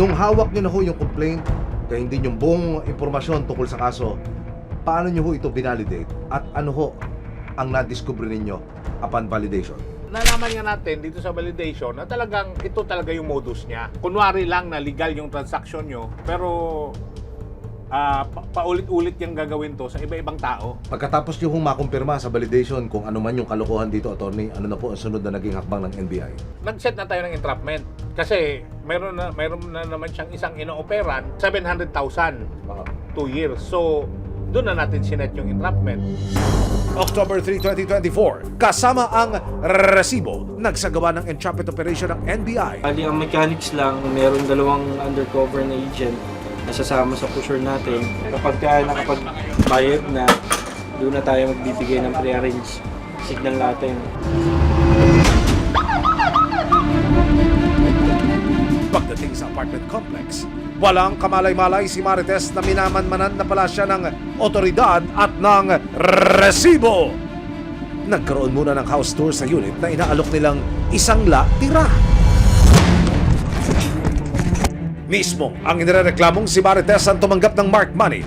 Nung hawak nyo na ho yung complaint, kaya hindi yung buong impormasyon tungkol sa kaso, paano nyo ho ito binalidate? At ano ho ang na-discover ninyo upon validation? Nalaman nga natin dito sa validation na talagang ito talaga yung modus niya. Kunwari lang na legal yung transaction nyo, pero paulit-ulit yung gagawin to sa iba-ibang tao. Pagkatapos nyo hong makumpirma sa validation kung ano man yung kalokohan dito, attorney, ano na po ang sunod na naging hakbang ng NBI? Nag-set na tayo ng entrapment kasi mayroon na naman siyang isang ino-operan, 700,000, 2 years. So, doon na natin sinet yung entrapment. October 3, 2024, kasama ang resibo, nagsagawa ng entrapment operation ng NBI. Bali, ang mechanics lang, meron dalawang undercover na agent na sasama sa pusher natin. Kapag nakapagbayad na, doon na tayo magbibigay ng pre-arrange signal natin. Pagdating sa apartment complex, walang kamalay-malay si Marites na minamanmanan na pala siya ng otoridad at ng resibo. Nagkaroon muna ng house tour sa unit na inaalok nilang isang tira. Mismo ang inireklamong si Marites ang tumanggap ng marked money.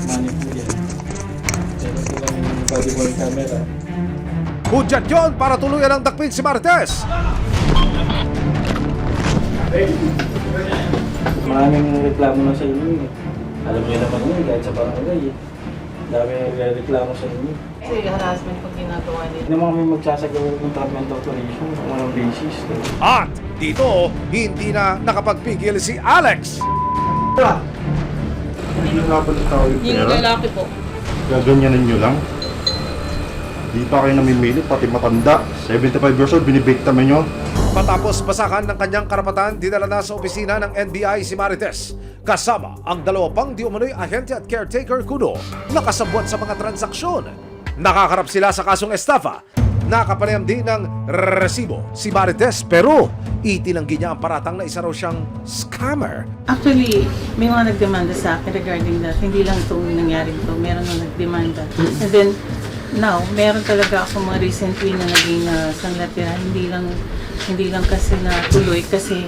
Money po yan. Meron silang body-worn camera. Hudyat yun para tuluyan ang dakpin si Marites. Maraming reklamo na sa inyo eh. Alam niyo naman yun, kahit sa barangay eh. Dami reklamo sa inyo. Kasi harassment pag ginagawa nila. Hindi naman kami magsasagawa ng treatment operation kung anong basis. At dito, hindi na nakapagpigil si Alex. Hindi nga ba tao yung Yung pera? lalaki po. Gaganyanin nyo lang. Di pa kayo namimili, pati matanda. 75 years old, binibiktamin nyo. Matapos basakan ng kanyang karapatan, dinala na sa opisina ng NBI si Marites. Kasama ang dalawa pang di umano'y ahente at caretaker kuno nakasabwat sa mga transaksyon. Nakakarap sila sa kasong estafa. Nakapanayam din ng resibo si Marites pero itinanggi niya ang paratang na isa raw siyang scammer. Actually, may mga nagdemanda sa akin regarding that. Hindi lang ito nangyari ito. Meron na nagdemanda. And then, now, meron talaga ako mga recently na naging sanglatira. Hindi lang kasi natuloy kasi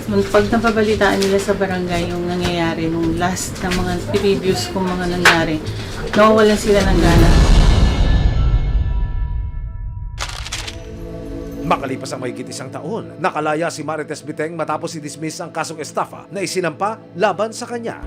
nung pag napabalitaan nila sa barangay yung nangyayari nung last na mga previous kong mga nangyari, nawawalan sila ng gana. Makalipas ang mahigit isang taon, nakalaya si Marites Biteng matapos i-dismiss ang kasong estafa na isinampa laban sa kanya.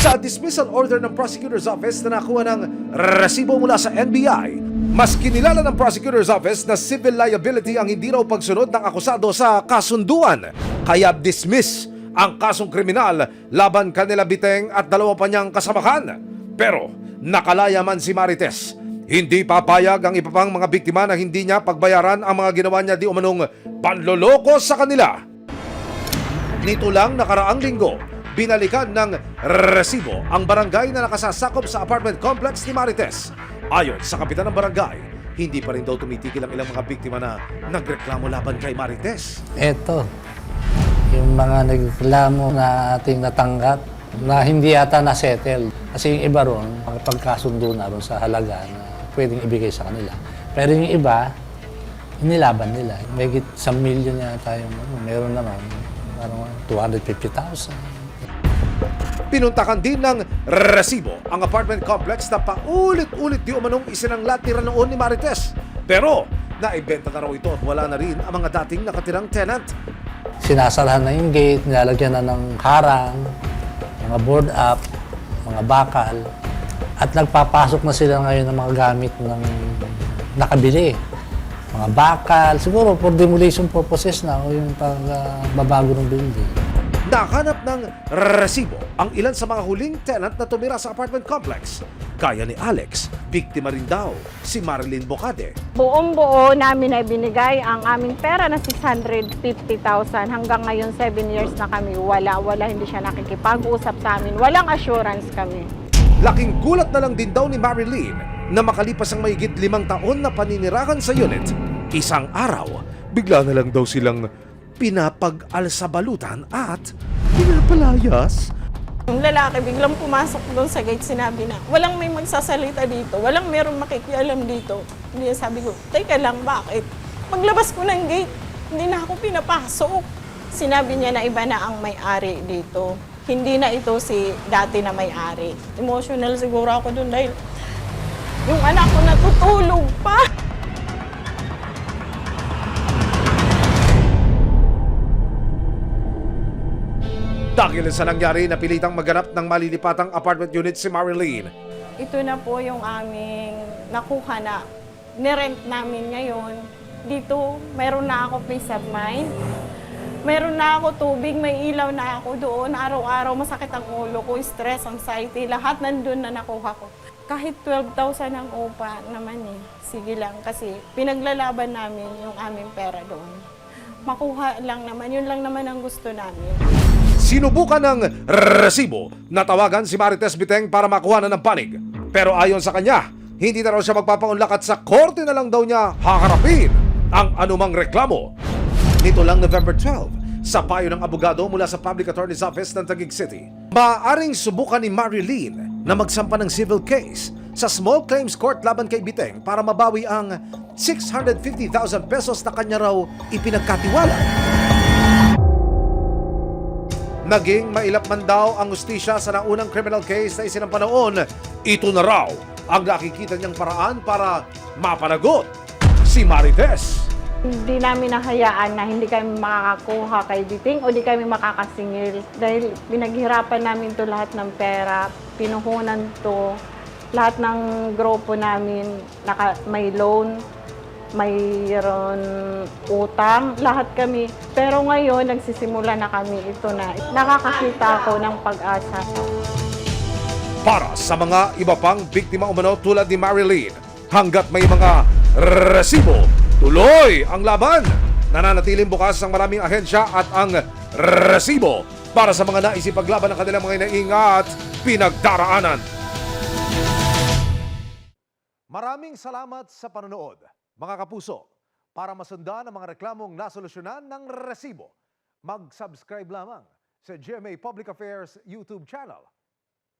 Sa dismissal order ng Prosecutor's Office na nakuha ng resibo mula sa NBI, mas kinilala ng Prosecutor's Office na civil liability ang hindi raw pagsunod ng akusado sa kasunduan. Kaya dismiss ang kasong kriminal laban kanila Biteng at dalawa pa niyang kasamahan. Pero nakalaya man si Marites. Hindi papayag ang iba pang mga biktima na hindi niya pagbayaran ang mga ginawa niya di umanong panloloko sa kanila. Nito lang nakaraang linggo, binalikan ng resibo ang barangay na nakasasakop sa apartment complex ni Marites. Ayon sa kapitan ng barangay, hindi pa rin daw tumitigil ang ilang mga biktima na nagreklamo laban kay Marites. Eto, yung mga nagreklamo na ating natanggap na hindi yata na-settle. Kasi yung iba ron, pagkasundo na ron sa halaga na pwedeng ibigay sa kanila. Pero yung iba, inilaban nila. May 1 million yata yung meron naman, parang 250,000. Pinuntakan din ng resibo ang apartment complex na paulit-ulit di umanong isinanglatira noon ni Marites. Pero naibenta na raw ito at wala na rin ang mga dating nakatirang tenant. Sinasarahan na yung gate, nilalagyan na ng harang, mga board up, mga bakal, at nagpapasok na sila ngayon ng mga gamit ng nakabili. Mga bakal, siguro for demolition purposes na o yung pagbabago ng building. Nakanap ng resibo ang ilan sa mga huling tenant na tumira sa apartment complex. Kaya ni Alex, biktima rin daw si Marilyn Bocade. Buong-buo namin ay binigay ang aming pera na 650,000. Hanggang ngayon, 7 years na kami. Wala, hindi siya nakikipag-usap sa amin. Walang assurance kami. Laking gulat na lang din daw ni Marilyn na makalipas ang mahigit 5 taon na paninirahan sa unit. Isang araw, bigla na lang daw silang pinapag-alsabalutan at pinapalayas. Yung lalaki biglang pumasok doon sa gate, sinabi na, walang may magsasalita dito, walang merong makikialam dito. Hindi, sabi ko, teka lang, bakit? Paglabas ko ng gate, hindi na ako pinapasok. Sinabi niya na iba na ang may-ari dito. Hindi na ito si dati na may-ari. Emotional siguro ako dun dahil yung anak ko natutulog pa. Dahil sa nangyari, napilitang maghanap ng malilipatang apartment unit si Marilyn. Ito na po yung aming nakuha na nirent namin ngayon. Dito, meron na ako peace of mind. Meron na ako tubig, may ilaw na ako doon. Araw-araw masakit ang ulo ko, stress, anxiety, lahat nandun na nakuha ko. Kahit 12,000 ang upa naman eh. Sige lang kasi pinaglalaban namin yung aming pera doon. Makuha lang naman, yun lang naman ang gusto namin. Sinubukan ng resibo na tawagan si Marites Biteng para makuha na ng panig. Pero ayon sa kanya, hindi na raw siya magpapaunlak at sa korte na lang daw niya haharapin ang anumang reklamo. Nito lang November 12, sa payo ng abogado mula sa Public Attorney's Office ng Taguig City, maaaring subukan ni Marilyn na magsampa ng civil case sa Small Claims Court laban kay Biteng para mabawi ang 650,000 pesos na kanya raw ipinagkatiwala. Naging mailap man daw ang hustisya sa naunang criminal case na isinampa noon, ito na raw ang nakikita niyang paraan para mapanagot si Marites. Hindi namin nahayaan na hindi kami makakakuha kay Biteng o di kami makakasingil. Dahil pinaghirapan namin to lahat ng pera, pinuhunan to, lahat ng grupo namin, may loan, mayroon utang, lahat kami. Pero ngayon, nagsisimula na kami. Ito na. Nakakakita ako ng pag-asa. Para sa mga iba pang biktima umano tulad ni Marilyn, hanggat may mga resibo, tuloy ang laban. Nananatiling bukas ang maraming ahensya at ang resibo para sa mga naisipaglaban ng kanilang mga inainga at pinagdaraanan. Maraming salamat sa panonood. Mga kapuso, para masundan ang mga reklamong nasolusyonan ng resibo, mag-subscribe lamang sa GMA Public Affairs YouTube channel